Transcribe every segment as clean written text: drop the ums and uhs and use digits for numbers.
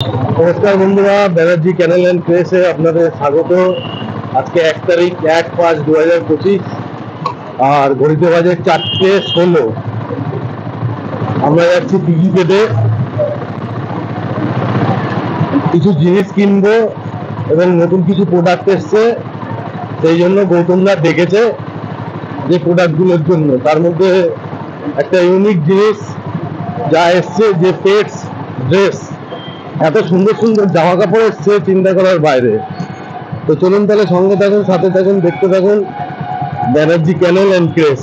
নমস্কার বন্ধুরা, ব্যানার্জি ক্যানেল অ্যান্ড প্রেসে আপনাদের স্বাগত। আজকে 1 তারিখ 1/5/2025 আর ঘড়িতে বাজে 4:16। আমরা যাচ্ছি পিজি পেটে, কিছু জিনিস কিনবো এবং নতুন কিছু প্রোডাক্ট এসছে, সেই জন্য গৌতমদা ডেকেছে যে প্রোডাক্টগুলোর জন্য। তার মধ্যে একটা ইউনিক জিনিস যা এসছে, যে পেটস ড্রেস, এত সুন্দর সুন্দর জামা কাপড় এসছে চিন্তা করার বাইরে। তো চলুন তাহলে সঙ্গে থাকুন, সাথে থাকুন, দেখতে থাকুন ব্যানার্জি ক্যানেল অ্যান্ড ক্রেস।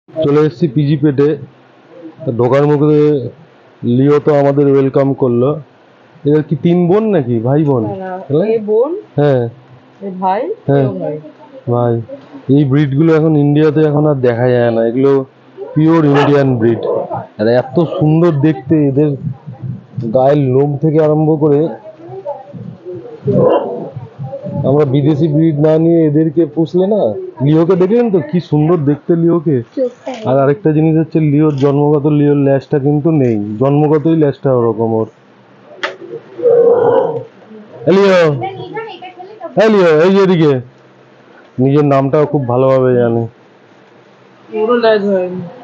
চলে এসেছি পিজি পেটে। ঢোকার মুখে লিও তো আমাদের ওয়েলকাম করলো। এদের কি 3 বোন নাকি ভাই বোন? হ্যাঁ ভাই হ্যাঁ ভাই। এই ব্রিড গুলো এখন ইন্ডিয়াতে এখন আর দেখা যায় না, এগুলো পিওর ইন্ডিয়ান ব্রিড। আর এত সুন্দর দেখতে, এদের গায়ের লোম থেকে আরম্ভ করে আমরা বিদেশি ব্রিড না নিয়ে এদেরকে পুষলে না। লিওকে দেখলেন তো কি সুন্দর দেখতে লিওকে। আর আরেকটা জিনিস হচ্ছে, লিওর জন্মগত, লিওর ল্যাজটা কিন্তু নেই, জন্মগতই ল্যাজটা ওরকম ওর। লিও, হ্যাঁ লিও, এই যে এদিকে। নিজের নামটাও খুব ভালোভাবে জানে।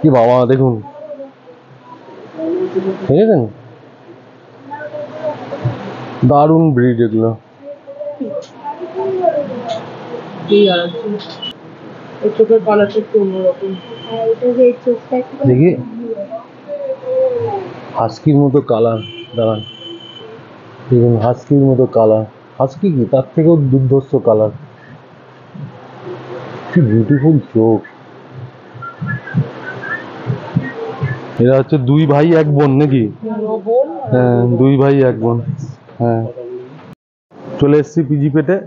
কি বাবা, দেখুন দেখেছেন, দারুণ ব্রিড এগুলো। দেখি, হাস্কির মতো কালার, দাঁড়ান দেখুন, হাস্কির মতো কালার। হাস্কি কি, তার থেকেও দুর্ধর্ষ কালার। কি বিউটিফুল চোখ। এরা হচ্ছে 2 ভাই 1 বোন নাকি? হ্যাঁ, 2 ভাই 1 বোন। হ্যাঁ, চলে এসেছি পিজি পেটে।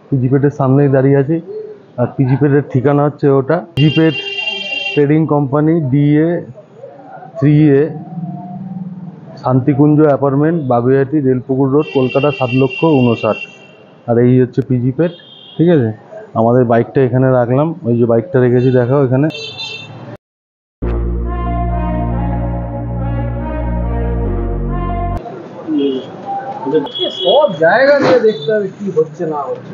পিজি পেটের সামনেই দাঁড়িয়ে আছি। আর পিজি পেটের ঠিকানা হচ্ছে ওটা, PG pet trading company, DA 3A, Shantikunj apartment, Baguiati, Railpukur road, Kolkata 7,59,000। আর এই হচ্ছে পিজি পেট। ঠিক আছে, আমাদের বাইকটা এখানে রাখলাম, ওই যে বাইকটা রেখেছি, দেখাও এখানে। সব জায়গা দিয়ে দেখতে হবে কি হচ্ছে না হচ্ছে।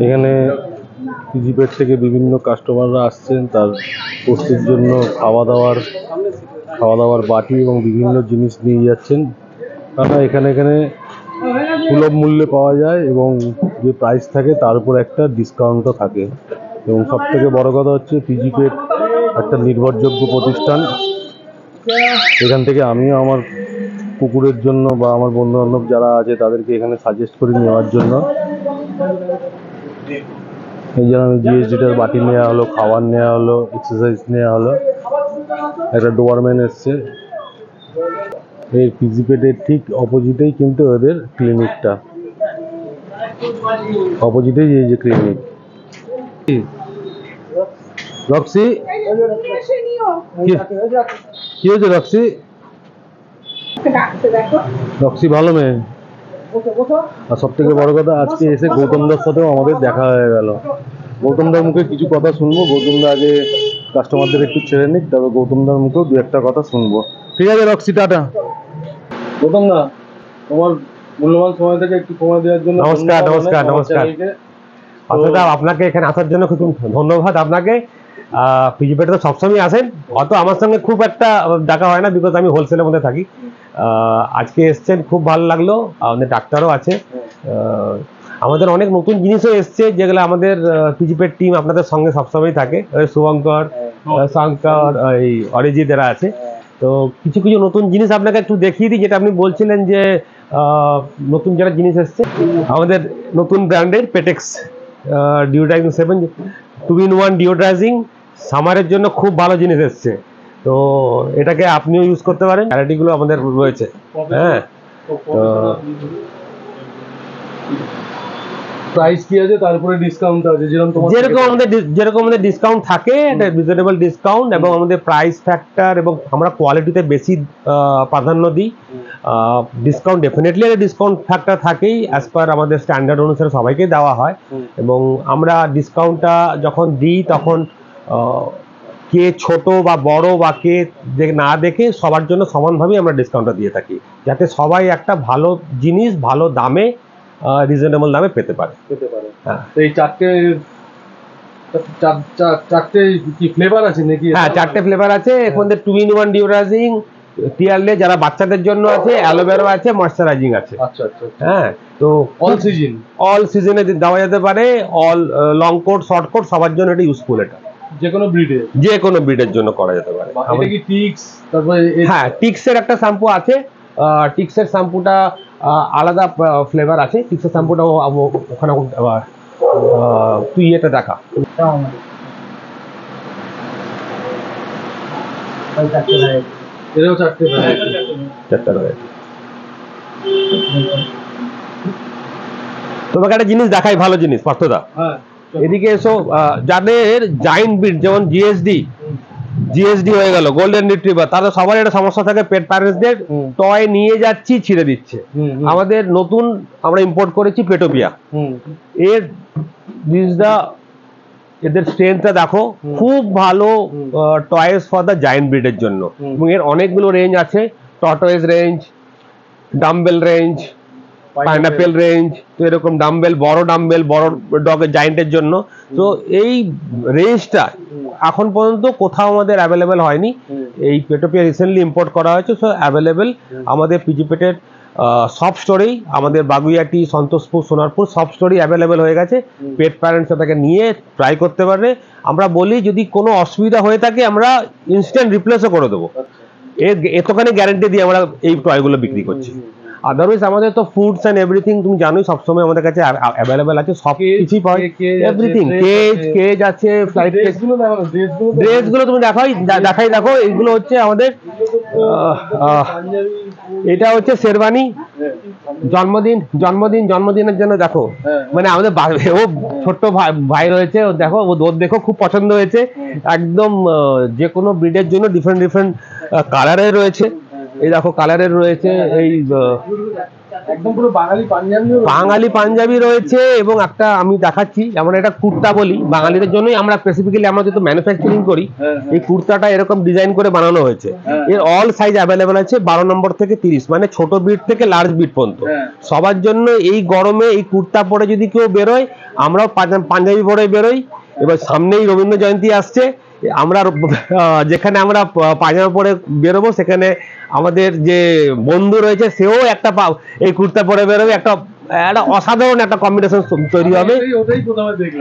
এখানে পিজি পেট থেকে বিভিন্ন কাস্টমাররা আসছেন তার পোস্টের জন্য। খাওয়া দাওয়ার বাটি এবং বিভিন্ন জিনিস নিয়ে যাচ্ছেন। কারণ এখানে সুলভ মূল্যে পাওয়া যায় এবং যে প্রাইস থাকে তার উপর একটা ডিসকাউন্টও থাকে। এবং সব থেকে বড় কথা হচ্ছে, পিজি পেট একটা নির্ভরযোগ্য প্রতিষ্ঠান। এখান থেকে আমিও আমার কুকুরের জন্য বা আমার বন্ধু বান্ধব যারা আছে তাদেরকে এখানে সাজেস্ট করি নেওয়ার জন্য। এই জন্য আমি জিএসডিটার বাটি নেওয়া হলো, খাবার নেওয়া হলো, এক্সারসাইজ নেওয়া হলো। একটা ডোয়ারম্যান এসছে। এই পিজি পেটের ঠিক অপোজিটেই কিন্তু ওদের ক্লিনিকটা, অপোজিটেই এই যে ক্লিনিক। রক্সি, কি হয়েছে রক্সি? রক্সি ভালো মেয়ে। আর সব থেকে বড় কথা, আজকে এসে গৌতমদার সাথেও আমাদের দেখা হয়ে গেল। গৌতমদার মুখে কিছু কথা শুনবো। গৌতমদা আগে কাস্টমারদের একটু ছেড়ে নিক, তবে গৌতমদার মুখেও 2-1 কথা শুনবো। ঠিক আছে রক্সি, টাটা। গৌতমদা, তোমার মূল্যবান সময় থেকে একটু সময় দেওয়ার জন্য নমস্কার। অর্থাৎ আপনাকে এখানে আসার জন্য খুব ধন্যবাদ আপনাকে। পিজি পেটে তো সবসময় আসেন, অত আমার সঙ্গে খুব একটা দেখা হয় না, বিকজ আমি হোলসেলের মধ্যে থাকি। আজকে এসছেন, খুব ভালো লাগলো। আমাদের ডাক্তারও আছে। আমাদের অনেক নতুন জিনিসও এসছে, যেগুলো আমাদের পিজি পেট টিম আপনাদের সঙ্গে সবসময় থাকে। শুভঙ্কর, শঙ্কর, এই অরিজিৎ এরা আছে। তো কিছু কিছু নতুন জিনিস আপনাকে একটু দেখিয়ে দিই, যেটা আপনি বলছিলেন যে নতুন যারা জিনিস এসছে। আমাদের নতুন ব্র্যান্ডের পেটেক্স ডিওড্রাইজিং 7 2-in-1 ডিওড্রাইজিং সামারের জন্য খুব ভালো জিনিস এসছে। তো এটাকে আপনিও ইউজ করতে পারেন, ভ্যারাইটিগুলো আমাদের রয়েছে। হ্যাঁ, তো প্রাইস কি আছে, তারপরে ডিসকাউন্ট আছে, যেরকম আমাদের ডিসকাউন্ট থাকে, একটা রিজনেবল ডিসকাউন্ট, এবং আমাদের প্রাইস ফ্যাক্টর এবং আমরা কোয়ালিটিতে বেশি প্রাধান্য দিই। ডিসকাউন্ট ডেফিনেটলি একটা ডিসকাউন্ট ফ্যাক্টর থাকেই, অ্যাজ পার আমাদের স্ট্যান্ডার্ড অনুসারে সবাইকে দেওয়া হয়। এবং আমরা ডিসকাউন্টটা যখন দিই তখন কে ছোট বা বড় বা কে না দেখে সবার জন্য সমানভাবেই আমরা ডিসকাউন্টটা দিয়ে থাকি, যাতে সবাই একটা ভালো জিনিস ভালো দামে রিজনেবল দামে পেতে পারে। হ্যাঁ, তো এই চারটে কি ফ্লেভার আছে নাকি? হ্যাঁ, 4টে ফ্লেভার আছে। এখন 2-in-1 ডিউরাজিং, টিয়ারলে যারা বাচ্চাদের জন্য আছে, অ্যালোভেরা আছে, ময়শ্চারাইজিং আছে। আচ্ছা আচ্ছা। হ্যাঁ, তো অল সিজনে দেওয়া যেতে পারে, all long coat short coat সবার জন্য এটা ইউজফুল। এটা যে কোনো ব্রিডের জন্য করা যেতে পারে। এটা কি টিক্স? তারপরে হ্যাঁ, টিক্সের একটা শ্যাম্পু আছে। টিক্সের শ্যাম্পুটা আলাদা ফ্লেভার আছে। টিক্সের শ্যাম্পুটা ওখানে তুই এটা দেখা। এরও চারটে তোমাকে একটা জিনিস দেখাই, ভালো জিনিস পার্থদা। হ্যাঁ, এদিকে এসো। যাদের জায়েন্ট ব্রিড যেমন জিএসডি হয়ে গেল, গোল্ডেন রিট্রিভার, তাদের সবার একটা সমস্যা থাকে, পেট প্যারেন্টসদের টয় নিয়ে যাচ্ছি ছিঁড়ে দিচ্ছে। আমাদের নতুন আমরা ইম্পোর্ট করেছি পেটোপিয়া। এর এদের স্ট্রেংথটা দেখো, খুব ভালো টয়েস ফর দ্য জায়েন্ট ব্রিডের জন্য। এবং এর অনেকগুলো রেঞ্জ আছে, tortoise range, dumbbell range, pineapple range. তো এরকম ডাম্বেল, বড় ডগের জায়েন্টের জন্য। তো এই রেঞ্জটা এখন পর্যন্ত কোথাও আমাদের অ্যাভেলেবেল হয়নি। এই পেটোপিয়া রিসেন্টলি ইম্পোর্ট করা হয়েছে, সো অ্যাভেলেবেল আমাদের পিজিপেটের সব স্টোরেই, আমাদের বাগুইয়াটি, সন্তোষপুর, সোনারপুর সব স্টোরেই অ্যাভেলেবেল হয়ে গেছে। পেট প্যারেন্টস তাকে নিয়ে ট্রাই করতে পারে। আমরা বলি যদি কোনো অসুবিধা হয়ে থাকে আমরা ইনস্ট্যান্ট রিপ্লেসও করে দেবো। এতখানি গ্যারেন্টি দিয়ে আমরা এই টয়গুলো বিক্রি করছি। আদারওয়াইজ আমাদের তো ফুডস এন্ড এভরিথিং তুমি জানোই সবসময় আমাদের কাছে অ্যাভেলেবেল আছে, সব কিছুই পাই, এভরিথিং। কেজ আছে, ফ্লাইট ড্রেসগুলো তুমি দেখাই দেখো। এগুলো হচ্ছে আমাদের, এটা হচ্ছে শেরবানি। জন্মদিনের জন্য দেখো, মানে আমাদের ও ছোট্ট ভাই রয়েছে, ও দেখো, ওর দেখো খুব পছন্দ হয়েছে। একদম যে কোনো ব্রিডের জন্য ডিফারেন্ট কালারের রয়েছে। এই দেখো কালারের রয়েছে, এই একদম পুরো বাঙালি পাঞ্জাবি রয়েছে। এবং একটা আমি দেখাচ্ছি, যেমন এটা কুর্তা বলি, বাঙালিদের জন্যই আমরা স্পেসিফিক্যালি আমরা যেহেতু ম্যানুফ্যাকচারিং করি, এই কুর্তাটা এরকম ডিজাইন করে বানানো হয়েছে। এর অল সাইজ অ্যাভেলেবেল আছে, 12 নম্বর থেকে 30, মানে ছোট বিট থেকে লার্জ বিট পর্যন্ত সবার জন্য। এই গরমে এই কুর্তা পরে যদি কেউ বেরোয়, আমরাও পাঞ্জাবি পরে বেরোই। এবার সামনেই রবীন্দ্র জয়ন্তী আসছে, আমরা যেখানে আমরা পায়জামা পরে বেরোবো, সেখানে আমাদের যে বন্ধু রয়েছে সেও একটা এই কুর্তা পরে বেরোবে। একটা অসাধারণ একটা কম্বিনেশন তৈরি হবে।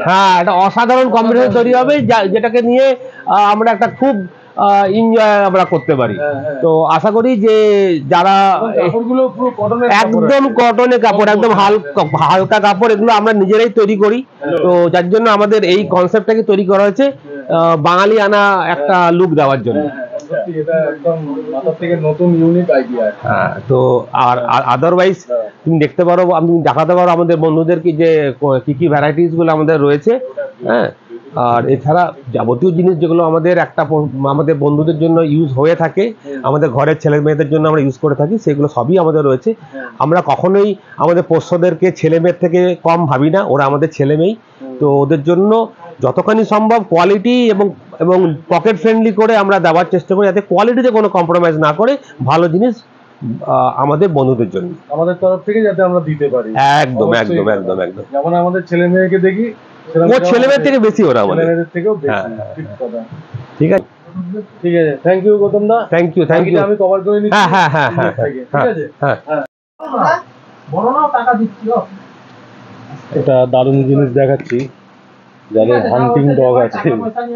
হ্যাঁ, একটা অসাধারণ কম্বিনেশন তৈরি হবে, যেটাকে নিয়ে আমরা একটা খুব এনজয় আমরা করতে পারি। তো আশা করি যে যারা একদম কটনের কাপড়, একদম হালকা কাপড়, এগুলো আমরা নিজেরাই তৈরি করি। তো যার জন্য আমাদের এই কনসেপ্টটাকে তৈরি করা হয়েছে বাঙালি আনা একটা লুক দেওয়ার জন্য। হ্যাঁ, তো আর আদারওয়াইজ তুমি দেখতে পারো, আমি দেখাতে পারো আমাদের বন্ধুদেরকে যে কি কি ভ্যারাইটিস গুলো আমাদের রয়েছে। হ্যাঁ, আর এছাড়া যাবতীয় জিনিস যেগুলো আমাদের বন্ধুদের জন্য ইউজ হয়ে থাকে, আমাদের ঘরের ছেলে মেয়েদের জন্য আমরা ইউজ করে থাকি, সেগুলো সবই আমাদের রয়েছে। আমরা কখনোই আমাদের পোষ্যদেরকে ছেলে মেয়ের থেকে কম ভাবি না, ওরা আমাদের ছেলে মেয়েই। তো ওদের জন্য যতখানি সম্ভব কোয়ালিটি এবং পকেট ফ্রেন্ডলি করে আমরা দেওয়ার চেষ্টা করি, যাতে কোয়ালিটিতে কোনো কম্প্রোমাইজ না করে ভালো জিনিস আমাদের বন্ধুদের জন্য আমাদের তরফ থেকে যাতে আমরা দিতে পারি। একদম একদম একদম একদম। যেমন আমাদের ছেলে মেয়েকে দেখি, ও ছেলে মেয়ের থেকে বেশি ওরা আমাদের থেকেও বেশি। ঠিক আছে, ঠিক আছে। Thank you Gautam da. Thank you. আমি কভার করে নিচ্ছি। হ্যাঁ, ঠিক আছে। বড় নাও, টাকা দিচ্ছি। এটা দারুণ জিনিস দেখাচ্ছি, যাদের হান্টিং ডগ আছে,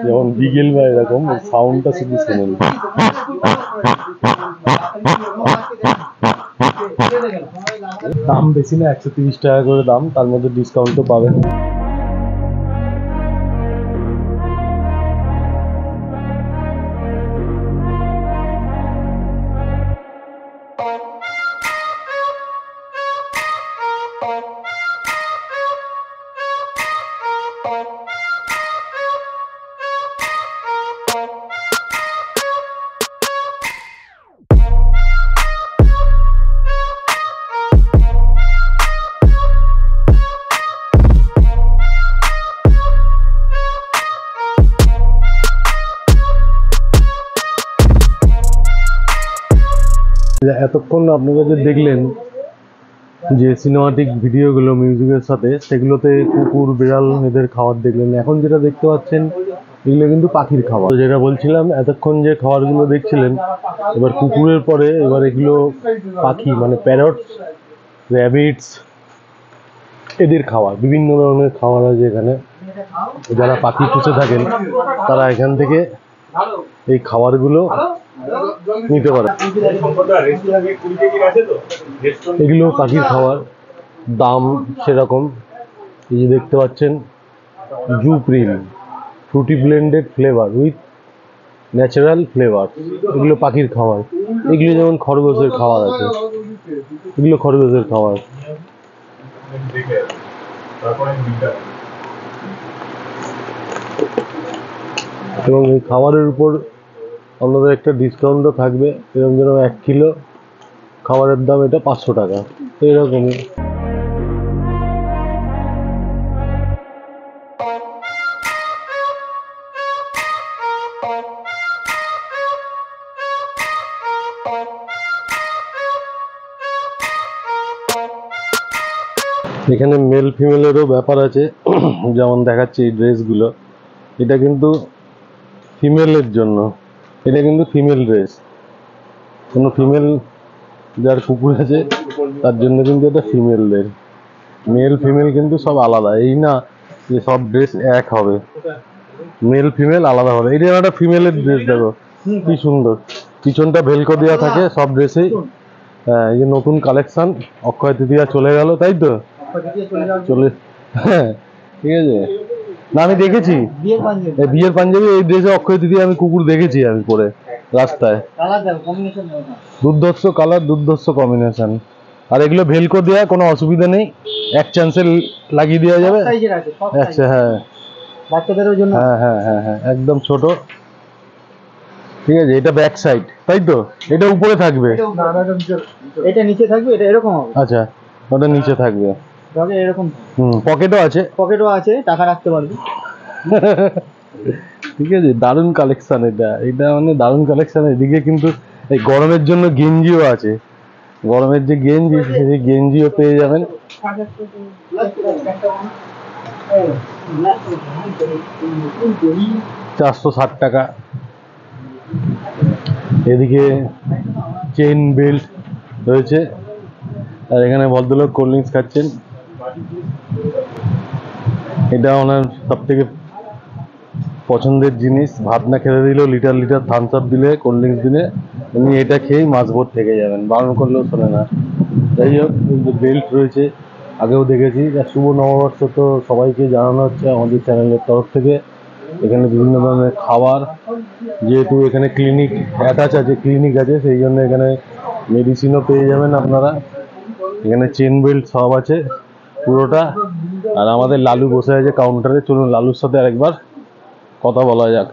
যেমন বিগেল বা এরকম, সাউন্ডটা শুধু শুনুন। দাম বেশি না, 130 টাকা করে দাম, তার মধ্যে ডিসকাউন্টও পাবেন। যে এতক্ষণ আপনারা যে দেখলেন যে সিনেমাটিক ভিডিওগুলো মিউজিকের সাথে, সেগুলোতে কুকুর বিড়াল এদের খাবার দেখলেন। এখন যেটা দেখতে পাচ্ছেন এগুলো কিন্তু পাখির খাবার। তো যেটা বলছিলাম, এতক্ষণ যে খাবারগুলো দেখছিলেন, এবার কুকুরের পরে এবার এগুলো পাখি মানে প্যারটস, র্যাবিটস, এদের খাবার। বিভিন্ন ধরনের খাবার আছে এখানে। যারা পাখি পুষে থাকেন তারা এখান থেকে এই খাবারগুলো নিতে পারে। এগুলো পাখির খাবার, দাম সেরকম। এই যে দেখতে পাচ্ছেন ZuPreem fruity blended flavour with natural flavour, এগুলো পাখির খাবার। এগুলো যেমন খরগোশের খাবার আছে, এগুলো খরগোশের খাবার। এবং এই খাবারের উপর আপনাদের একটা ডিসকাউন্টও থাকবে, এরকম যেন 1 কিলো খাবারের দাম এটা 500 টাকা, তো এরকমই। এখানে মেল ফিমেলেরও ব্যাপার আছে। যেমন দেখাচ্ছে এই ড্রেসগুলো, এটা কিন্তু ফিমেলের জন্য, এটা কিন্তু ফিমেল ড্রেস। কোনো ফিমেল যার কুকুর আছে তার জন্য কিন্তু এটা ফিমেলদের। মেল ফিমেল কিন্তু সব আলাদা, এই না যে সব ড্রেস এক হবে, মেল ফিমেল আলাদা হবে। এটা একটা ফিমেলের ড্রেস, দেখো কি সুন্দর, পিছনটা ভেলকো দেওয়া থাকে সব ড্রেসেই। হ্যাঁ, এই যে নতুন কালেকশন, অক্ষয় তৃতীয়া চলে গেল, তাই তো চলে। হ্যাঁ ঠিক আছে, না আমি দেখেছি বিয়ের পাঞ্জাবি এই ড্রেসে অক্ষয় তৃতীয়া আমি কুকুর দেখেছি আমি পরে রাস্তায়। দুর্ধর্ষ কালার, দুর্ধর্ষ কম্বিনেশন। আর এগুলো ভেলকো দেওয়া, কোনো অসুবিধা নেই, এক চান্সে লাগিয়ে দেওয়া যাবে। আচ্ছা, হ্যাঁ বাচ্চাদের জন্য, হ্যাঁ হ্যাঁ হ্যাঁ হ্যাঁ একদম ছোট। ঠিক আছে, এটা ব্যাক সাইড, তাই তো? এটা উপরে থাকবে, এটা নিচে থাকবে, এটা এরকম হবে। আচ্ছা, ওটা নিচে থাকবে, তবে এরকম পকেটও আছে, পকেটও আছে, টাকা রাখতে পারবে। ঠিক আছে, দারুণ কালেকশন এটা, এটা মানে দারুণ কালেকশন। এদিকে কিন্তু এই গরমের জন্য গেঞ্জিও আছে, গরমের যে গেঞ্জি সেই গেঞ্জিও পেয়ে যাবেন। 460 টাকা। এদিকে চেইন বেল্ট রয়েছে, আর এখানে ভদ্রলোক কোল্ড ড্রিঙ্কস খাচ্ছেন। এটা ওনার সব থেকে পছন্দের জিনিস। ভাত না খেতে দিলেও লিটার লিটার থামস আপ দিলে, কোল্ড ড্রিঙ্কস দিলে উনি এটা খেয়েই মাঝভোর থেকে যাবেন, বারণ করলেও শোনে না। যাই হোক, বেল্ট রয়েছে, আগেও দেখেছি। আর শুভ নববর্ষ তো সবাইকে জানানো হচ্ছে আমাদের চ্যানেলের তরফ থেকে। এখানে বিভিন্ন ধরনের খাবার, যেহেতু এখানে ক্লিনিক অ্যাটাচ আছে, ক্লিনিক আছে, সেই জন্য এখানে মেডিসিনও পেয়ে যাবেন আপনারা। এখানে চেন বেল্ট সব আছে পুরোটা। আর আমাদের লালু বসে আছে কাউন্টারে, চলুন লালুর সাথে আরেকবার কথা বলা যাক।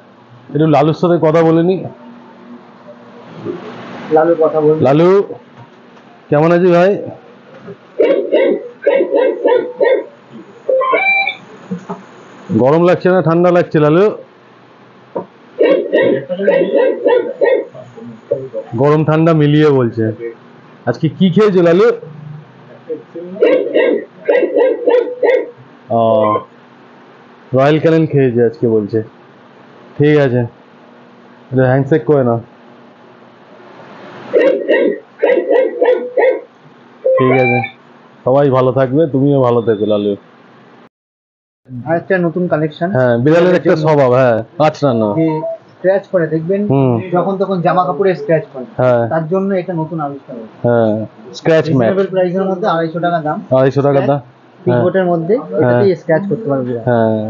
একটু লালুর সাথে কথা বলে নি। লালু কেমন আছিস ভাই? গরম লাগছে না ঠান্ডা লাগছে লালু? গরম ঠান্ডা মিলিয়ে বলছে। আজকে কি খেয়েছো লালু? রয়্যাল ক্যানেন খেয়েছে আজকে বলছে। ঠিক আছে, হ্যান্ডশেক করে নাও। ঠিক আছে, সবাই ভালো থাকবে, তুমিও ভালো থেকো লালু। আরেকটা নতুন কালেকশন। হ্যাঁ, বিড়ালের একটা স্বভাব, হ্যাঁ আঁচড়ানো, স্ক্র্যাচ করে দেখবেন, যখন তখন জামা কাপড়ে স্ক্র্যাচ করে, তার জন্য এটা নতুন আবিষ্কার হয়েছে। হ্যাঁ, স্ক্র্যাচ ম্যাট, রিজনেবল প্রাইসের মধ্যে 250 টাকা দাম। 250 টাকা দাম, পিকবোর্ডের মধ্যে এটাতেই স্ক্র্যাচ করতে পারবে। হ্যাঁ,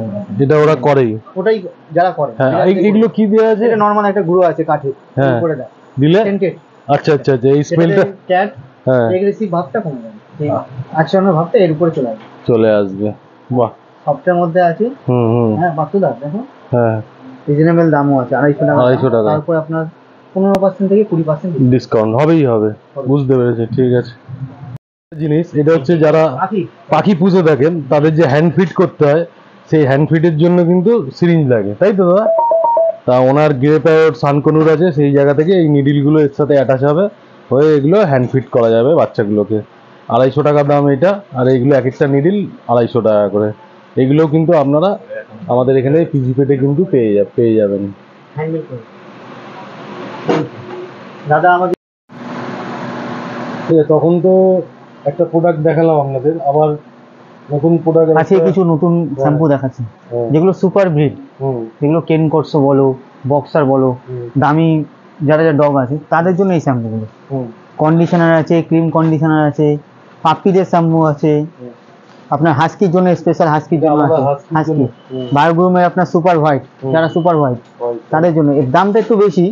এটা ওরা করেই, ওটাই যারা করে। হ্যাঁ, এগুলো কি দেওয়া আছে? এটা নরমাল একটা গুঁড়ো আছে কাঠে, হ্যাঁ করে দেয় দিলে। সেন্টেড। আচ্ছা আচ্ছা আচ্ছা, এই স্মেলটা, ক্যাট হ্যাঁ, এগ্রেসিভ ভাবটা কমে যাবে, এই আচরণের ভাবটা এর উপরে চলে আসবে। বাহ, সফটের মধ্যে আছে। হ্যাঁ বাতুদা দেখো, হ্যাঁ রিজনেবল দামও আছে, 250 টাকা। 250 টাকা। তারপর আপনার 15% থেকে 20% ডিসকাউন্ট হবেই হবে, বুঝতে পেরেছি। ঠিক আছে, জিনিস এটা হচ্ছে যারা পাখি পুষে থাকেন তাদের যে হ্যান্ড ফিট করতে হয়, সেই হ্যান্ড ফিটের জন্য কিন্তু সিরিঞ্জ লাগে, তাই তো দাদা? তা ওনার গ্রে প্যারট সানকনুর আছে, সেই জায়গা থেকে এই নিডিলগুলো এর সাথে অ্যাটাচ হবে, হয়ে এগুলো হ্যান্ড ফিট করা যাবে বাচ্চাগুলোকে। 250 টাকা দাম এটা, আর এইগুলো এক একটা নিডিল 250 টাকা করে। এগুলোও কিন্তু আপনারা আমাদের এখানে পিজি পেটে কিন্তু পেয়ে যাবেন। দাদা আমাদের ঠিক আছে, তখন তো একটা প্রোডাক্ট দেখালাম আপনাদের, আবার নতুন প্রোডাক্ট আছে, কিছু নতুন শ্যাম্পু দেখাচ্ছি যেগুলো সুপার ব্রিড, যেগুলো কেন কোর্সো বলো, বক্সার বলো, দামি যারা ডগ আছে তাদের জন্য এই শ্যাম্পুগুলো। কন্ডিশনার আছে, ক্রিম কন্ডিশনার আছে, পাপ্পিদের শ্যাম্পু আছে, আপনার হাস্কির জন্য স্পেশাল হাস্কির জন্য আছে, হাস্কি বায়োগ্রুমের আপনার সুপার হোয়াইট, যারা সুপার হোয়াইট তাদের জন্য। এর দামটা একটু বেশি,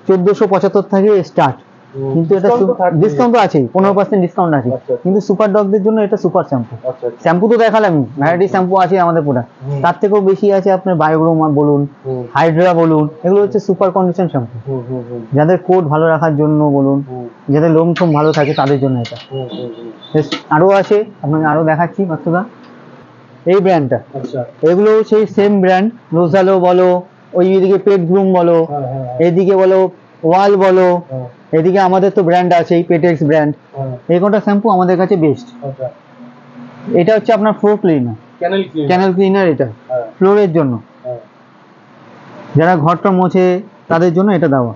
1475 থেকে স্টার্ট, কিন্তু এটা ডিসকাউন্ট আছে, 15% ডিসকাউন্ট আছে। কিন্তু সুপার ডগদের জন্য এটা সুপার শ্যাম্পু। শ্যাম্পু তো দেখালামই, ভ্যারাইটি শ্যাম্পু আছে আমাদের প্রোডাক্ট, তার থেকেও বেশি আছে আপনার বায়োগ্রোম বলুন, হাইড্রা বলুন, এগুলো হচ্ছে সুপার কন্ডিশন শ্যাম্পু, যাদের কোট ভালো রাখার জন্য বলুন, যাদের লোম টোম ভালো থাকে তাদের জন্য এটা। আরো আছে, আপনাকে আরো দেখাচ্ছি মাত্রদা, এই ব্র্যান্ডটা, এগুলো সেই সেম ব্র্যান্ড, রোজালো বলো, ওই এদিকে পেট গ্রুম বলো, এইদিকে বলো ওয়াল বলো, এদিকে আমাদের তো ব্র্যান্ড আছে পেটেক্স ব্র্যান্ড, এই কোনটা শ্যাম্পু আমাদের কাছে বেস্ট। এটা হচ্ছে আপনার ফ্লোর ক্লিনার, ক্যানেল ক্লিনার, এটা ফ্লোরের জন্য, যারা ঘরটা মোছে তাদের জন্য এটা দেওয়া।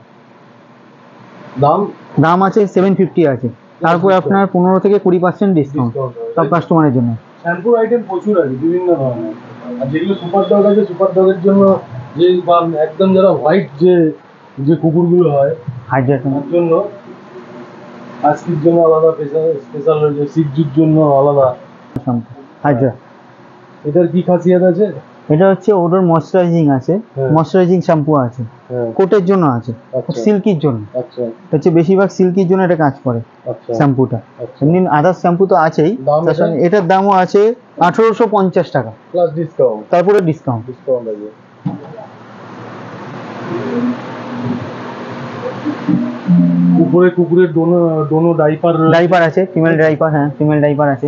দাম আছে 750 আছে, তারপর আপনার 15 থেকে 20% ডিসকাউন্ট সব কাস্টমারের জন্য। শ্যাম্পুর আইটেম প্রচুর আছে বিভিন্ন ধরনের, আর যেগুলো সুপার ডগ আছে সুপার ডগের জন্য যে একদম যারা হোয়াইট যে কুকুরগুলো হয় হাইড্রেশনের জন্য, আজকের জন্য আলাদা, স্পেশাল রয়েছে সিজুর জন্য আলাদা শ্যাম্পু হাইড্রা। এটার কি খাসিয়াত আছে? এটা হচ্ছে ওডর ময়শ্চারাইজিং আছে, ময়শ্চারাইজিং শ্যাম্পু আছে, কোটের জন্য আছে, সিল্কির জন্য, হচ্ছে বেশিরভাগ সিল্কির জন্য এটা কাজ করে শ্যাম্পুটা। এমনি আদার্স শ্যাম্পু তো আছেই, এটার দামও আছে 1850 টাকা প্লাস ডিসকাউন্ট, তারপরে ডিসকাউন্ট আছে। উপরে কুকুরের দোনো ডাইপার আছে, ফিমেল ডাইপার, হ্যাঁ ফিমেল ডাইপার আছে।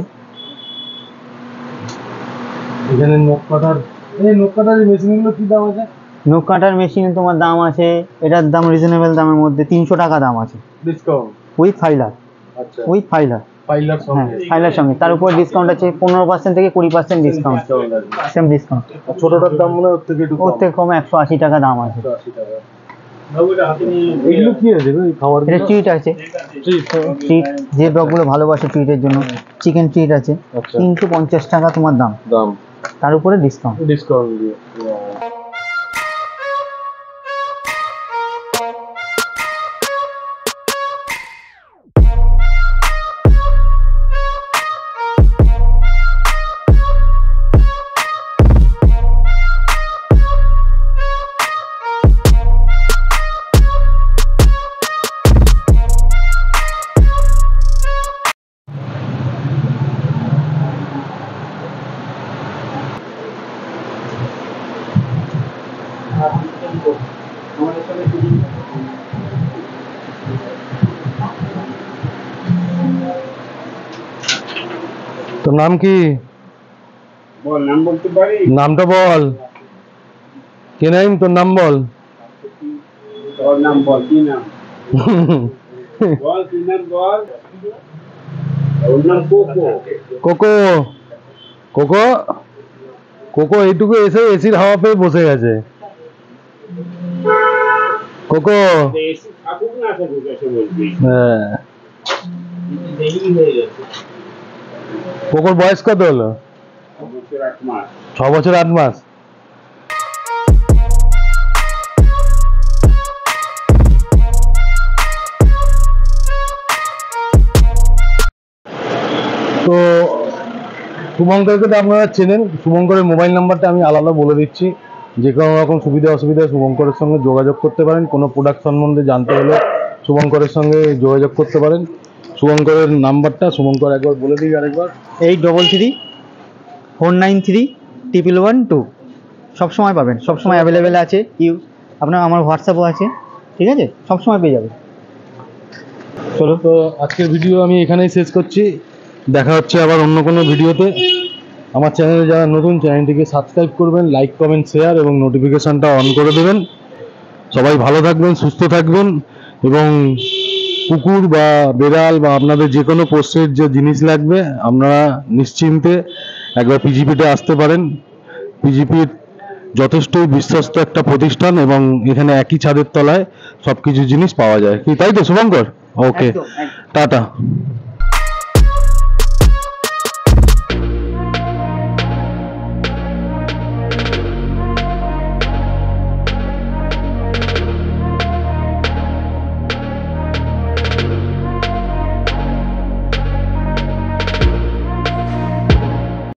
এখানে নখ কাটার মেশিনগুলো কি দাম আছে? নখ কাটার মেশিন তোমার দাম আছে, এটার দাম রিজনেবল দামের মধ্যে 300 টাকা দাম আছে, ডিসকাউন্ট উইথ ফাইলার, আচ্ছা উইথ ফাইলার, ফাইলার সঙ্গে, তার উপর ডিসকাউন্ট আছে 15% থেকে 20% ডিসকাউন্ট, সেম ডিসকাউন্ট। ছোটটার দাম মনে হয় ওর থেকে কম 180 টাকা দাম আছে। এইগুলো কি আছে খাবার? এটা ট্রিট আছে, ট্রিট যে ডগগুলো ভালোবাসে ট্রিটের জন্য, চিকেন ট্রিট আছে, 350 টাকা তোমার দাম, তার উপরে ডিসকাউন্ট দিয়ে। তোর নাম কি? বল, নাম বলতে পারি? নামটা বল। কি নাম তোর? নাম বল। তোর নাম বল, কি নাম? বল, কি নাম বল। ওর নাম কোকো। কোকো। কোকো কোকো এইটুকু এসে এসির হাওয়া পেয়ে বসে গেছে। কোকো এসি থাকুক না থাকুক এসে বলবি। হ্যাঁ, দেরি হয়ে গেছে। কোকোর বয়স কত হলো? 6 বছর 8 মাস। তো শুভঙ্করকে তো আপনারা চেনেন, শুভঙ্করের মোবাইল নাম্বারটা আমি আলাদা বলে দিচ্ছি, যে কোনো রকম সুবিধা অসুবিধা শুভঙ্করের সঙ্গে যোগাযোগ করতে পারেন। কোনো প্রোডাক্ট সম্বন্ধে জানতে হলে শুভঙ্করের সঙ্গে যোগাযোগ করতে পারেন। শুভঙ্করের নাম্বারটা শুভঙ্কর একবার বলে দিই আরেকবার। 8334931112 সবসময় পাবেন, সবসময় অ্যাভেলেবেল আছে। আপনার আমার হোয়াটসঅ্যাপও আছে, ঠিক আছে, সবসময় পেয়ে যাবেন। চলো, তো আজকের ভিডিও আমি এখানেই শেষ করছি। দেখা হচ্ছে আবার অন্য কোনো ভিডিওতে। আমার চ্যানেলে যারা নতুন, চ্যানেলটিকে সাবস্ক্রাইব করবেন, লাইক কমেন্ট শেয়ার এবং নোটিফিকেশনটা অন করে দেবেন। সবাই ভালো থাকবেন, সুস্থ থাকবেন এবং কুকুর বা বেড়াল বা আপনাদের যে কোনো পোষ্যের যে জিনিস লাগবে আপনারা নিশ্চিন্তে একবার পিজিপিতে আসতে পারেন। পিজিপি যথেষ্টই বিশ্বস্ত একটা প্রতিষ্ঠান এবং এখানে একই ছাদের তলায় সবকিছু জিনিস পাওয়া যায়, কি তাই তো শুভঙ্কর? ওকে, একদম, একদম। টাটা।